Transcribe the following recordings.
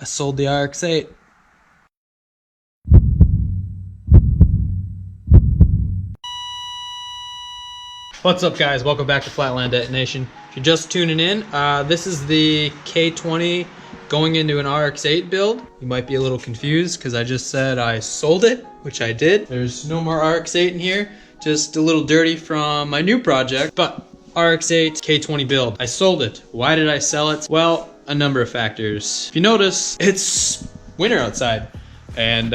I sold the RX8. What's up, guys? Welcome back to Flatland Detonation. If you're just tuning in, this is the K20 going into an RX8 build. You might be a little confused because I just said I sold it, which I did. There's no more RX8 in here, just a little dirty from my new project, but RX8 K20 build. I sold it. Why did I sell it? Well, a number of factors. If you notice, it's winter outside. And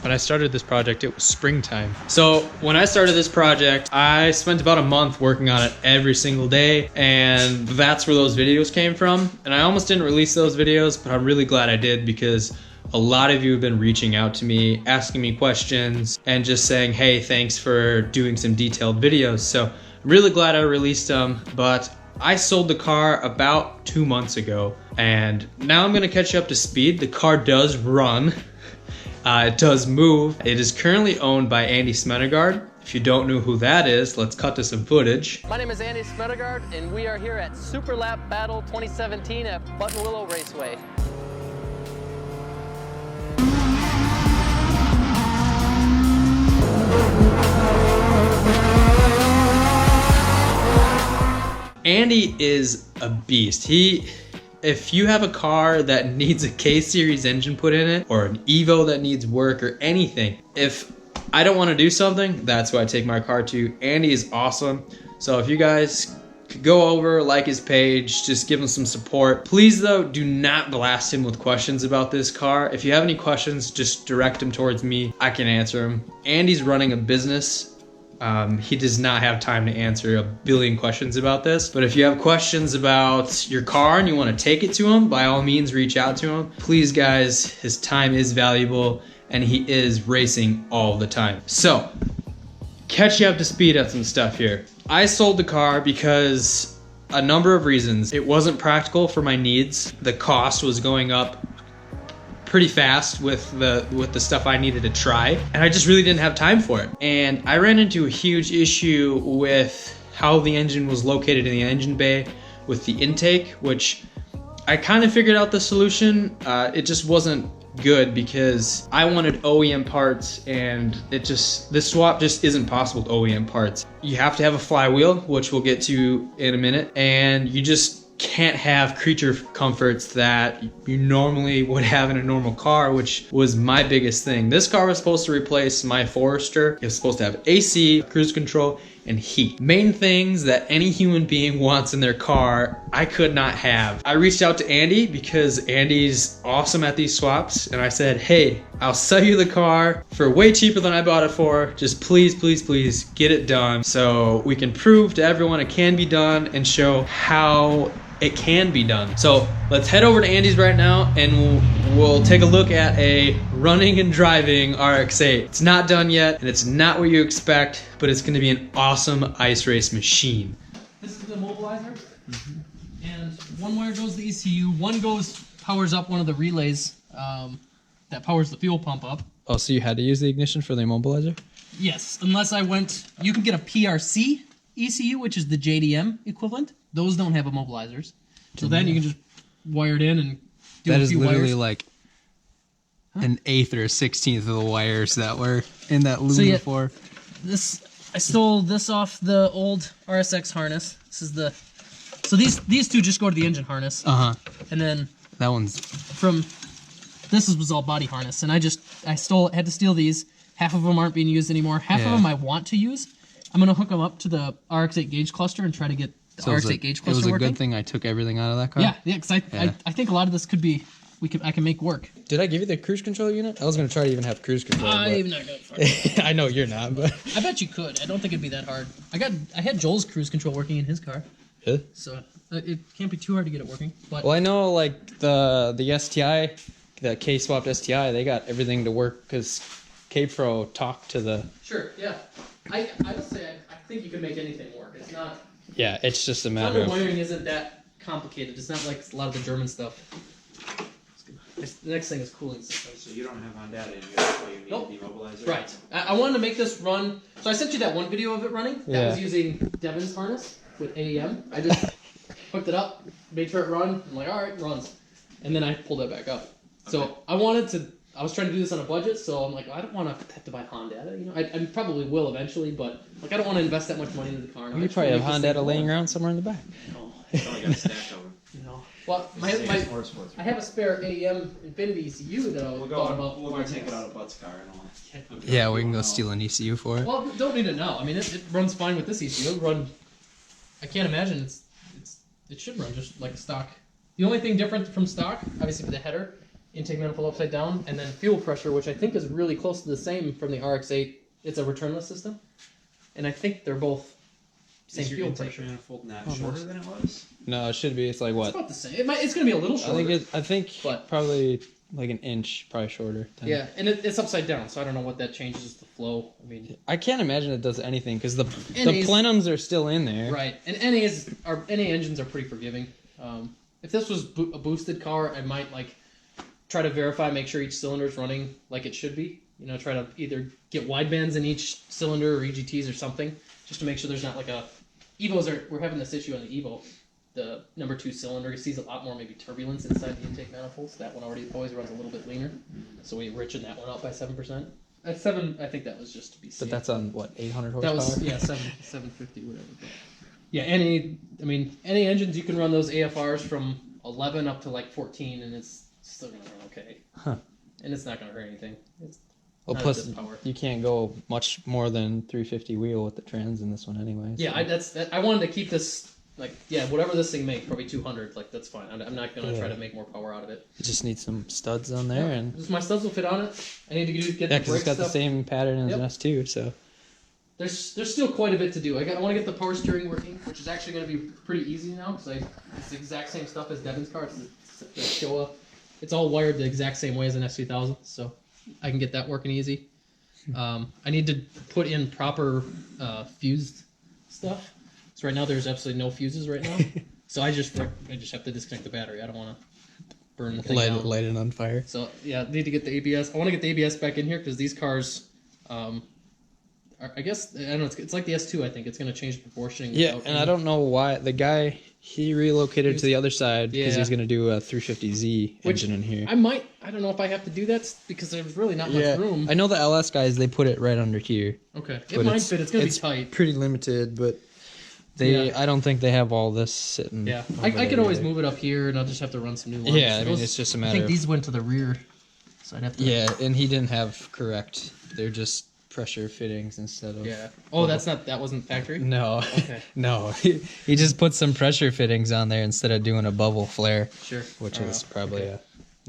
when I started this project, it was springtime. So when I started this project, I spent about a month working on it every single day, and that's where those videos came from. And I almost didn't release those videos, but I'm really glad I did because a lot of you have been reaching out to me, asking me questions, and just saying, hey, thanks for doing some detailed videos. So I'm really glad I released them, but I sold the car about 2 months ago, and now I'm gonna catch you up to speed. The car does run. It does move. It is currently owned by Andy Smenegard. If you don't know who that is, let's cut to some footage. My name is Andy Smenegard, and we are here at Super Lap Battle 2017 at Buttonwillow Raceway. Andy is a beast. If you have a car that needs a K-Series engine put in it, or an Evo that needs work, or anything, if I don't want to do something, that's who I take my car to. Andy is awesome. So if you guys could go over, like his page, just give him some support. Please though, do not blast him with questions about this car. If you have any questions, just direct them towards me. I can answer them. Andy's running a business. He does not have time to answer a billion questions about this. But if you have questions about your car and you want to take it to him, by all means reach out to him. Please guys, his time is valuable and he is racing all the time. So, catch you up to speed on some stuff here. I sold the car because a number of reasons. It wasn't practical for my needs. The cost was going up pretty fast with the stuff I needed to try, and I just really didn't have time for it. And I ran into a huge issue with how the engine was located in the engine bay with the intake, which I kind of figured out the solution. It just wasn't good because I wanted OEM parts, and this swap just isn't possible with OEM parts. You have to have a flywheel, which we'll get to in a minute, and you just can't have creature comforts that you normally would have in a normal car, which was my biggest thing. This car was supposed to replace my Forester. It was supposed to have AC, cruise control, and heat. Main things that any human being wants in their car, I could not have. I reached out to Andy because Andy's awesome at these swaps, and I said, hey, I'll sell you the car for way cheaper than I bought it for. Just please, please, please get it done so we can prove to everyone it can be done and show how it can be done. So let's head over to Andy's right now and we'll take a look at a running and driving RX8. It's not done yet and it's not what you expect, but it's gonna be an awesome ice race machine. This is the immobilizer, and one wire goes to the ECU, one powers up one of the relays that powers the fuel pump up. Oh, so you had to use the ignition for the immobilizer? Yes, unless you can get a PRC ECU, which is the JDM equivalent. Those don't have immobilizers. So then you can just wire it in and do that a is few literally wires. like an eighth or a 16th of the wires that were in that loom before. I stole this off the old RSX harness. This is so these two just go to the engine harness. And then that one's this was all body harness, and I had to steal these. Half of them aren't being used anymore. Half of them I want to use. I'm gonna hook them up to the RX8 gauge cluster and try to get the RX8 gauge cluster working. It was a good thing I took everything out of that car. Yeah, because I think a lot of this could be I can make work. Did I give you the cruise control unit? I was gonna try to even have cruise control. I'm not good for it. I know you're not, but I bet you could. I don't think it'd be that hard. I had Joel's cruise control working in his car. Really? So it can't be too hard to get it working. But well, I know like the STI, the K swapped STI, they got everything to work because K Pro talked to the. Sure. Yeah. I would say I think you can make anything work. It's not. Yeah, it's just a matter of. Wiring isn't that complicated. It's not like a lot of the German stuff. The next thing is cooling system. So you don't have Honda in you, that's why you need the immobilizer? Right. I wanted to make this run. So I sent you that one video of it running. That was using Devin's harness with AEM. I just hooked it up, made sure it run. I'm like, all right, it runs. And then I pulled it back up. So I was trying to do this on a budget, so I'm like, I don't want to have to buy Honda. You know, I probably will eventually, but like I don't want to invest that much money into the car. You probably have Honda laying around somewhere in the back. Oh, I only got a stack of them. no. Well, I have a spare AEM Infinity ECU that I was thought about. We'll go take it out of Butt's car and all. Yeah, we can go steal an ECU for it. Well, don't need it now. I mean, it runs fine with this ECU. It'll run. I can't imagine it should run just like stock. The only thing different from stock, obviously, for the header, intake manifold upside down, and then fuel pressure, which I think is really close to the same from the RX8. It's a returnless system, and I think they're both same fuel pressure. Manifold not shorter than it was? No, it should be. It's like what? It's about the same. It's going to be a little shorter. I think but probably like an inch, probably shorter. Yeah, and it's upside down, so I don't know what that changes the flow. I mean, I can't imagine it does anything because the plenums are still in there. Right, and NA engines are pretty forgiving. If this was a boosted car, I might like try to verify, make sure each cylinder is running like it should be. You know, try to either get widebands in each cylinder or EGTs or something, just to make sure there's not like a we're having this issue on the Evo. The number 2 cylinder sees a lot more maybe turbulence inside the intake manifolds. That one always runs a little bit leaner, so we richened that one out by 7%. At 7, I think that was just to be safe. But that's on what, 800 horsepower? That was 750 whatever. But yeah, any engines you can run those AFRs from 11 up to like 14, and it's still gonna run okay. Huh. And it's not gonna hurt anything. Well, plus you can't go much more than 350 wheel with the trans in this one anyway. So. Yeah, I wanted to keep this. Like, yeah, whatever this thing makes, probably 200. Like, that's fine. I'm not gonna try to make more power out of it. You just need some studs on there, and just my studs will fit on it. I need to get the because it's got the same pattern as an S2, so there's still quite a bit to do. I want to get the power steering working, which is actually going to be pretty easy now because it's the exact same stuff as Devin's car. It's the Showa. It's all wired the exact same way as an S2000, so I can get that working easy. I need to put in proper fused stuff. So right now there's absolutely no fuses right now. So I just have to disconnect the battery. I don't want to burn the thing down. Light it on fire. So yeah, I need to get the ABS. I want to get the ABS back in here because these cars, I guess I don't know. It's like the S2. I think it's going to change the proportioning. Yeah, and I don't know why the guy he relocated to the other side because he's going to do a 350Z engine in here. I don't know if I have to do that because there's really not much room. I know the LS guys they put it right under here. Okay, it might fit. It's going to be tight. Pretty limited, but. I don't think they have all this sitting. Yeah, I could always move it up here, and I'll just have to run some new lines. Yeah, I mean it's just a matter. I think these went to the rear, so I'd have to. Yeah, and he didn't have correct. They're just pressure fittings instead of. Yeah. Oh, that wasn't factory. No. Okay. No, he just put some pressure fittings on there instead of doing a bubble flare. Sure. Which is probably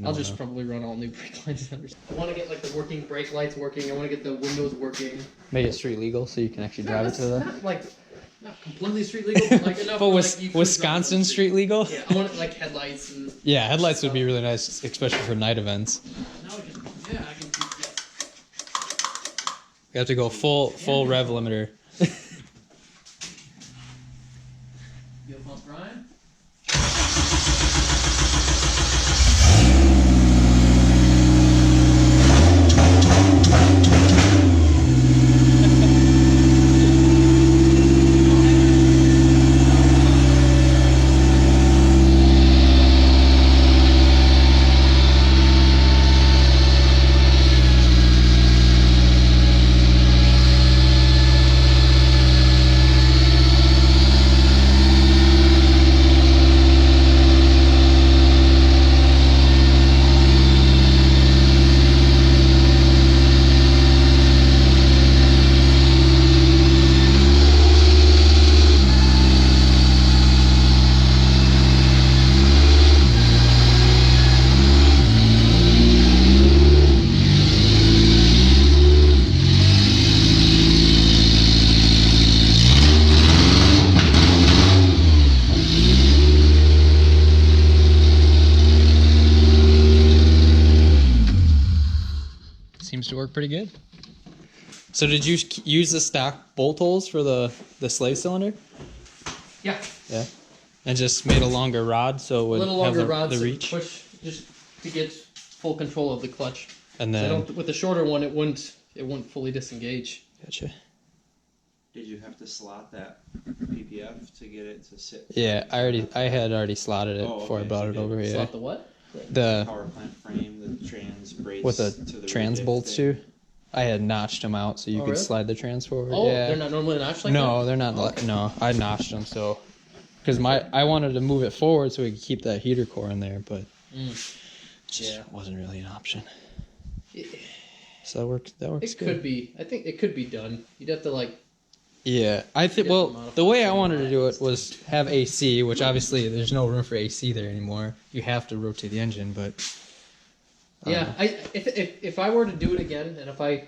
I'll just probably run all new brake lines. I want to get like the working brake lights working. I want to get the windows working. Make it street legal so you can actually drive it to the. Not completely street legal, but like enough. But Wisconsin street legal? Yeah, I want like headlights and. Yeah, headlights would be really nice, especially for night events. I can do that. You have to go full rev limiter. Fuel pump, Brian. Seems to work pretty good. So did you use the stock bolt holes for the slave cylinder? Yeah. Yeah. And just made a longer rod so it would have the reach? Push just to get full control of the clutch. And then with the shorter one it wouldn't fully disengage. Gotcha. Did you have to slot that PPF to get it to sit? Yeah, I had already slotted it before I brought it over here. Slot the what? The power plant frame, the trans brace with to the the trans rediff bolts thing. too. I had notched them out so you could really? slide the trans forward. Oh, yeah. they're not normally notched like No, that? they're not. No, I notched them so because I wanted to move it forward so we could keep that heater core in there, but just wasn't really an option. So that works. That works. It could be. I think it could be done. You'd have to like. Yeah, I think. Well, the way I wanted to do it was have AC, which obviously there's no room for AC there anymore. You have to rotate the engine, but Yeah, if I were to do it again, and if I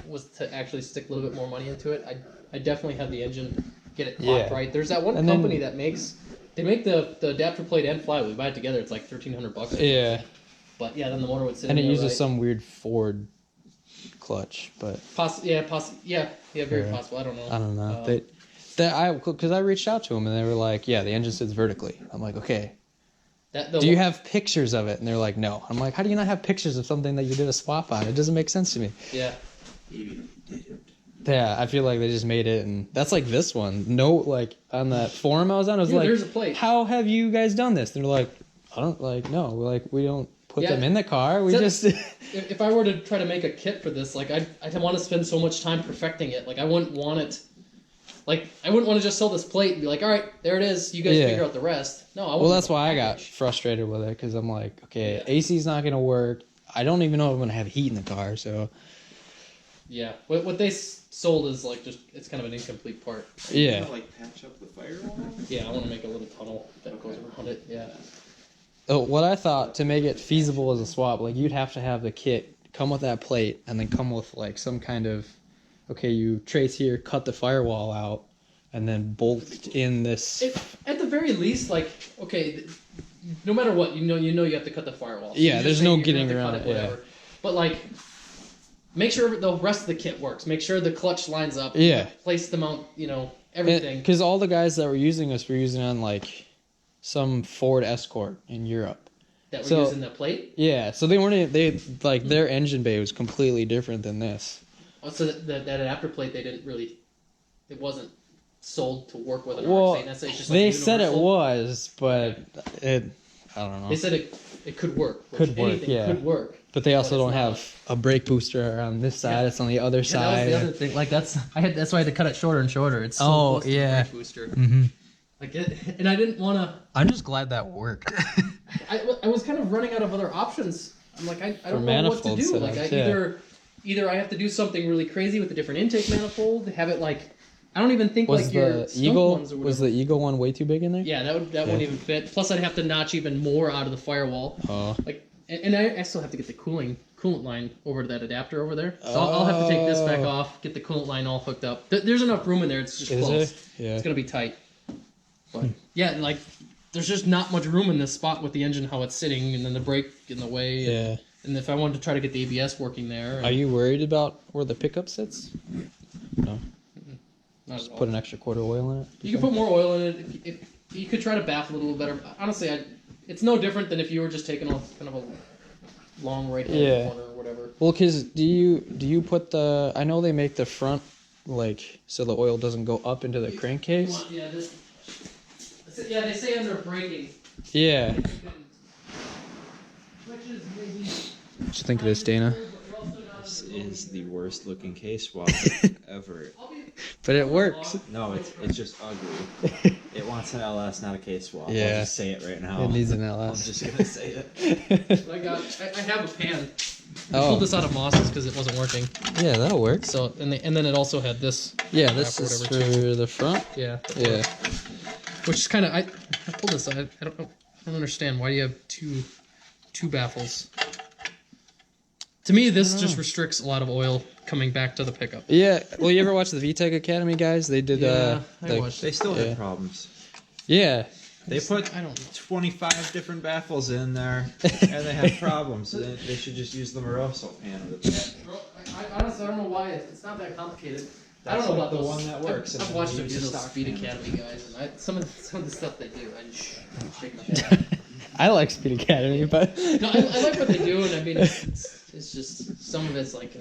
was to actually stick a little bit more money into it, I definitely have the engine get it clocked right. There's that one company that makes they make the adapter plate and flywheel. You buy it together, it's like $1,300. Yeah. But yeah, then the motor would sit. And in it there, uses some weird Ford clutch, but very possible. I don't know. I don't know. Because I reached out to them and they were like, "Yeah, the engine sits vertically." I'm like, "Okay." Do you have pictures of it? And they're like, "No." I'm like, "How do you not have pictures of something that you did a swap on? It doesn't make sense to me." Yeah. Yeah, I feel like they just made it, and that's like this one. No, like on that forum I was on, I was like, "There's a plate. How have you guys done this?" And they're like, "I don't like no, like we don't put them in the car. We just." If I were to try to make a kit for this, like I'd want to spend so much time perfecting it. Like I wouldn't want it. Like I wouldn't want to just sell this plate and be like, "All right, there it is. You guys figure out the rest." No, I wouldn't. Well, that's why I got frustrated with it because I'm like, okay, AC's not gonna work. I don't even know if I'm gonna have heat in the car, so. Yeah, what they sold is like just it's kind of an incomplete part. You gonna, like patch up the firewall? Yeah, I want to make a little tunnel that goes around it. Yeah. Oh, what I thought to make it feasible as a swap, like you'd have to have the kit come with that plate and then come with like some kind of, okay, you trace here, cut the firewall out, and then bolt in this. At the very least, like okay, no matter what, you know you have to cut the firewall. So yeah, there's no getting around it. Whatever. Yeah. But like. Make sure the rest of the kit works. Make sure the clutch lines up. Yeah. Place the mount, everything. Because all the guys that were using this were using on like some Ford Escort in Europe. That were using the plate? Yeah, so they weren't. Their engine bay was completely different than this. Oh, so that adapter plate they didn't really. It wasn't sold to work with an RX8. That's just they said it was, but I don't know. They said it could work. Could work. But they also don't have a brake booster on this side. It's on the other side. That was the other thing. Like that's why I had to cut it shorter and shorter. It's so close to the brake booster. Mm-hmm. And I didn't want to. I'm just glad that worked. I was kind of running out of other options. I'm like I don't know what to do. Like either I have to do something really crazy with a different intake manifold. Have it like I don't even think was like the your Eagle ones or was the Eagle one way too big in there? Yeah, that wouldn't even fit. Plus I'd have to notch even more out of the firewall. Oh. Like. And I still have to get the coolant line over to that adapter over there. So I'll have to take this back off, get the coolant line all hooked up. There's enough room in there. It's just close. Yeah. It's going to be tight. But yeah, like there's just not much room in this spot with the engine, how it's sitting, and then the brake in the way. Yeah. And if I wanted to try to get the ABS working there. Are you worried about where the pickup sits? No. Not Just put an extra quart of oil in it? You can put more oil in it. You could try to baffle it a little better. Honestly, it's no different than if you were just taking off kind of a long right-hand corner or whatever. Well, because do you put the? I know they make the front like so the oil doesn't go up into the crankcase. Yeah, they say under braking. Yeah. What do you think of this, Dana? This is the worst looking K-swap ever. But it works. No, it's just ugly. It wants an LS, not a K-swap. Yeah. I'll just say it right now. It needs an LS. I'm just gonna say it. I have a pan. I pulled this out of Moss's because it wasn't working. Yeah, that'll work. So and then it also had this. Yeah, this is for the front. Yeah. Yeah. Which is kind of I pulled this out. I don't understand why do you have two baffles. To me, this just restricts a lot of oil coming back to the pickup. Yeah. Well, you ever watch the VTEC Academy guys? They did. I watched. They still had problems. Yeah. They put 25 different baffles in there, and they have problems. They should just use the Moroso pan with the Honestly, I don't know why. It's not that complicated. That's I don't know like about the those. one that works. I've watched a few of those stock Speed pan. Academy guys, and some of the stuff they do, I just shake my head. I like Speed Academy, but No, I like what they do, and I mean, it's just some of it's like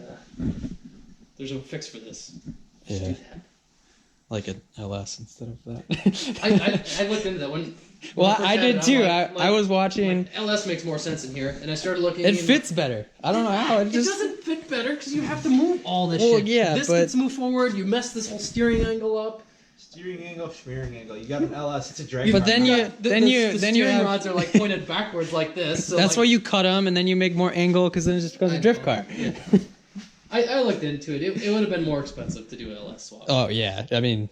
there's a fix for this. Just do that. like an LS instead of that. I looked into that one. Well, I did too. I was watching. Like, LS makes more sense in here, and I started looking. It fits better. I don't know how. It doesn't fit better because you have to move all this Well, shit. yeah, this but gets moved forward. You mess this whole steering angle up. Steering angle, smearing angle. You got an LS. It's a drag. But then car. you The steering have, rods are like pointed backwards like this. So that's like, why you cut them, and then you make more angle because then it just becomes a drift car. Yeah. I looked into it. It would have been more expensive to do an LS swap. Oh yeah, I mean,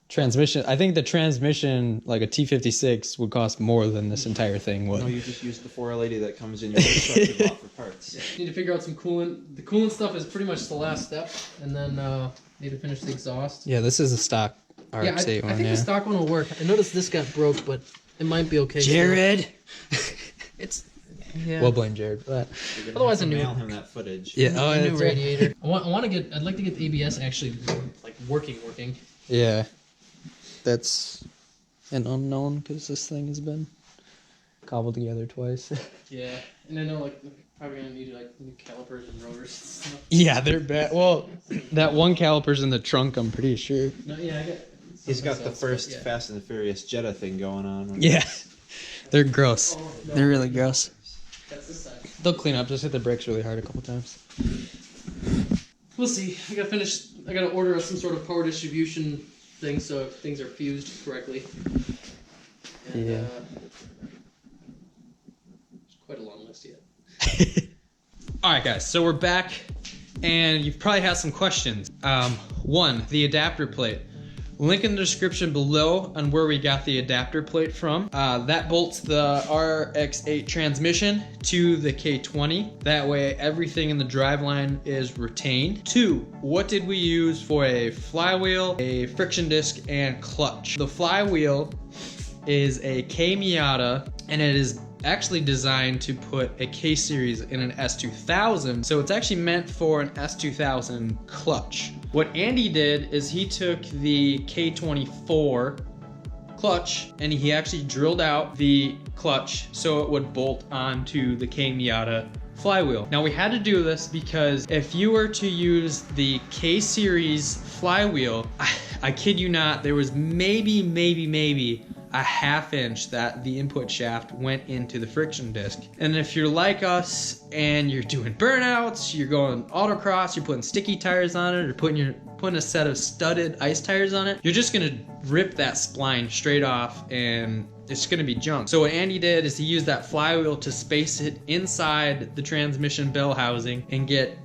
transmission. I think the transmission, like a T56, would cost more than this entire thing would. No, you just use the 4L80 that comes in your truck you bought for parts. Yeah. Need to figure out some coolant. The coolant stuff is pretty much the last step, and then need to finish the exhaust. Yeah, this is a stock RX8 one. I think the stock one will work. I noticed this got broke, but it might be okay. Jared. It's yeah. We'll blame Jared for that. Otherwise, I knew mail him that footage. Yeah. Oh, a new that's right. radiator. I'd like to get the ABS actually like working. Yeah, that's an unknown because this thing has been cobbled together twice. Yeah, and I know like probably gonna need like new calipers and rotors and stuff. Yeah, they're bad. Well, that one caliper's in the trunk, I'm pretty sure. No, yeah, I got. He's got the else, first but yeah. Fast and the Furious Jetta thing going on. Yeah, they're gross. Oh, no. They're really gross. That's this side. They'll clean up. Just hit the brakes really hard a couple times. We'll see. I gotta order some sort of power distribution thing so things are fused correctly. And, Yeah. It's quite a long list yet. All right, guys, so we're back, and you've probably had some questions. One, the adapter plate. Link in the description below on where we got the adapter plate from. That bolts the RX8 transmission to the K20. That way, everything in the driveline is retained. Two, what did we use for a flywheel, a friction disc, and clutch? The flywheel is a K Miata, and it is actually designed to put a K series in an S2000, so it's actually meant for an S2000 clutch. What Andy did is he took the K24 clutch and he actually drilled out the clutch so it would bolt onto the K Miata flywheel. Now we had to do this because if you were to use the K series flywheel, I kid you not, there was maybe a ½ inch that the input shaft went into the friction disc. And if you're like us and you're doing burnouts, you're going autocross, you're putting sticky tires on it, or putting a set of studded ice tires on it, you're just gonna rip that spline straight off and it's gonna be junk. So what Andy did is he used that flywheel to space it inside the transmission bell housing and get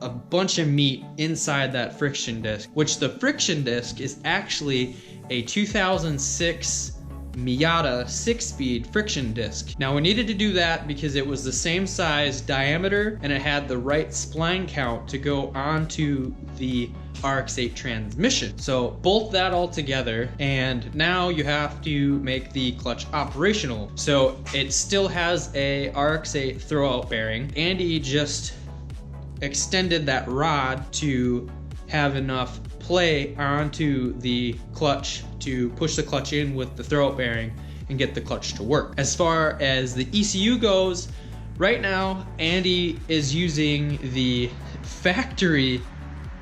a bunch of meat inside that friction disc, which the friction disc is actually a 2006 Miata 6-speed friction disc. Now we needed to do that because it was the same size diameter and it had the right spline count to go onto the RX8 transmission. So bolt that all together and now you have to make the clutch operational. So it still has a RX8 throwout bearing. Andy just extended that rod to have enough play onto the clutch to push the clutch in with the throwout bearing and get the clutch to work. As far as the ECU goes, right now Andy is using the factory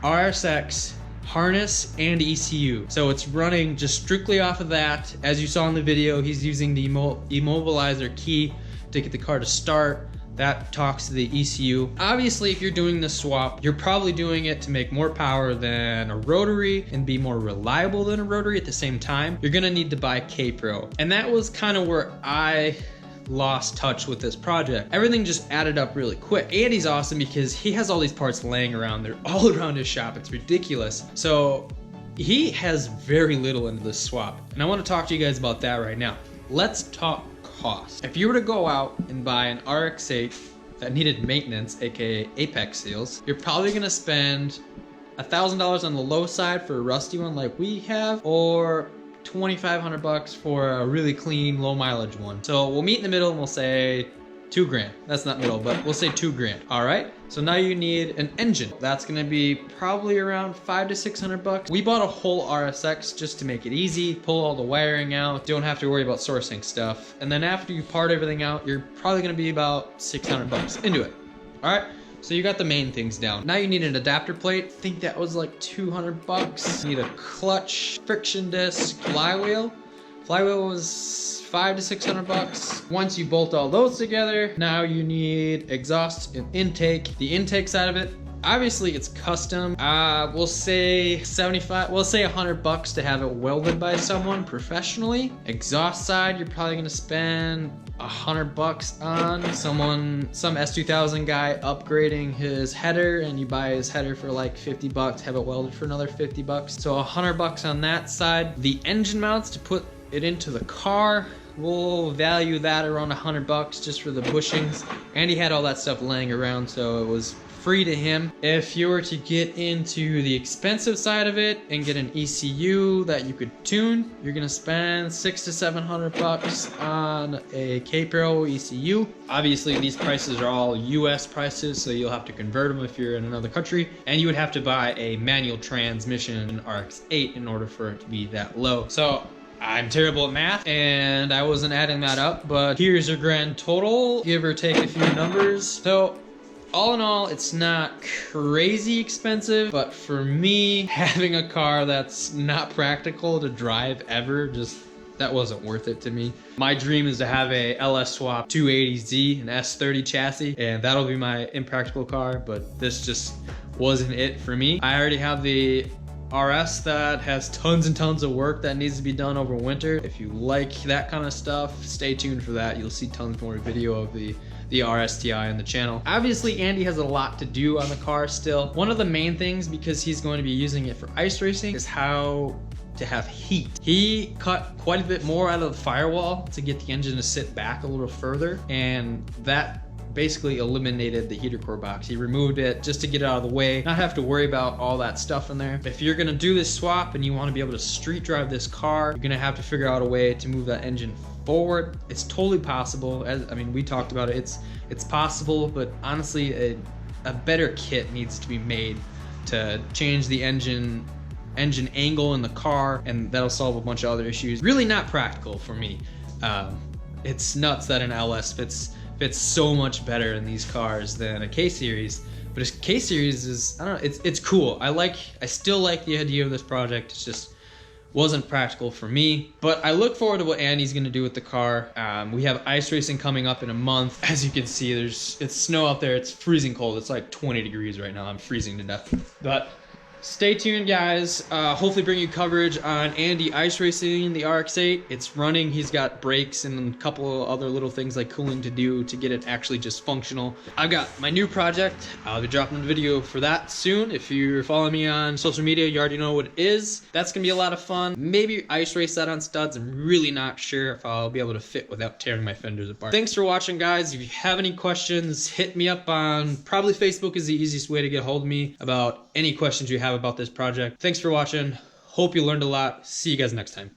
RSX harness and ECU. So it's running just strictly off of that. As you saw in the video, he's using the immobilizer key to get the car to start. That talks to the ECU. Obviously, if you're doing this swap, you're probably doing it to make more power than a rotary and be more reliable than a rotary at the same time. You're gonna need to buy K-Pro. And that was kind of where I lost touch with this project. Everything just added up really quick. Andy's awesome because he has all these parts laying around. They're all around his shop. It's ridiculous. So he has very little into this swap. And I want to talk to you guys about that right now. Let's talk cost. If you were to go out and buy an RX8 that needed maintenance, aka apex seals, you're probably gonna spend $1,000 on the low side for a rusty one like we have, or $2,500 for a really clean, low mileage one. So we'll meet in the middle and we'll say $2,000. That's not middle, but we'll say $2,000. All right. So now you need an engine. That's gonna be probably around $500 to $600. We bought a whole RSX just to make it easy, pull all the wiring out, don't have to worry about sourcing stuff. And then after you part everything out, you're probably gonna be about $600 into it. All right. So you got the main things down. Now you need an adapter plate. I think that was like 200 bucks. You need a clutch, friction disc, flywheel. Flywheel was 500 to 600 bucks. Once you bolt all those together, now you need exhaust and intake. The intake side of it, obviously it's custom. We'll say 75, we'll say 100 bucks to have it welded by someone professionally. Exhaust side, you're probably gonna spend 100 bucks on some S2000 guy upgrading his header, and you buy his header for like 50 bucks, have it welded for another 50 bucks. So 100 bucks on that side. The engine mounts to put it into the car, we'll value that around 100 bucks just for the bushings. And he had all that stuff laying around, so it was free to him. If you were to get into the expensive side of it and get an ECU that you could tune, you're gonna spend 600 to 700 bucks on a K-Pro ECU. Obviously these prices are all US prices, so you'll have to convert them if you're in another country, and you would have to buy a manual transmission in RX8 in order for it to be that low. So I'm terrible at math and I wasn't adding that up, but here's your grand total, give or take a few numbers. So all in all, it's not crazy expensive, but for me, having a car that's not practical to drive ever, that wasn't worth it to me. My dream is to have a LS Swap 280Z, an S30 chassis, and that'll be my impractical car, but this just wasn't it for me. I already have the RS that has tons and tons of work that needs to be done over winter. If you like that kind of stuff, stay tuned for that. You'll see tons more video of the RSTI on the channel. Obviously, Andy has a lot to do on the car still. One of the main things, because he's going to be using it for ice racing, is how to have heat. He cut quite a bit more out of the firewall to get the engine to sit back a little further, and that basically eliminated the heater core box. He removed it just to get it out of the way, not have to worry about all that stuff in there. If you're gonna do this swap and you wanna be able to street drive this car, you're gonna have to figure out a way to move that engine forward. It's totally possible. I mean, we talked about it. It's possible, but honestly, a better kit needs to be made to change the engine angle in the car, and that'll solve a bunch of other issues. Really not practical for me. It's nuts that an LS fits so much better in these cars than a K-Series, but a K-Series is, I don't know, it's cool. I still like the idea of this project. It's just wasn't practical for me, but I look forward to what Andy's gonna do with the car. We have ice racing coming up in a month. As you can see, it's snow out there. It's freezing cold. It's like 20 degrees right now. I'm freezing to death, but stay tuned, guys. Hopefully bring you coverage on Andy ice racing the RX8. It's running. He's got brakes and a couple of other little things like cooling to do to get it actually just functional. I've got my new project. I'll be dropping a video for that soon. If you're following me on social media, you already know what it is. That's gonna be a lot of fun. Maybe ice race that on studs. I'm really not sure if I'll be able to fit without tearing my fenders apart. Thanks for watching, guys. If you have any questions, hit me up on, probably Facebook is the easiest way to get a hold of me about any questions you have about this project. Thanks for watching. Hope you learned a lot. See you guys next time.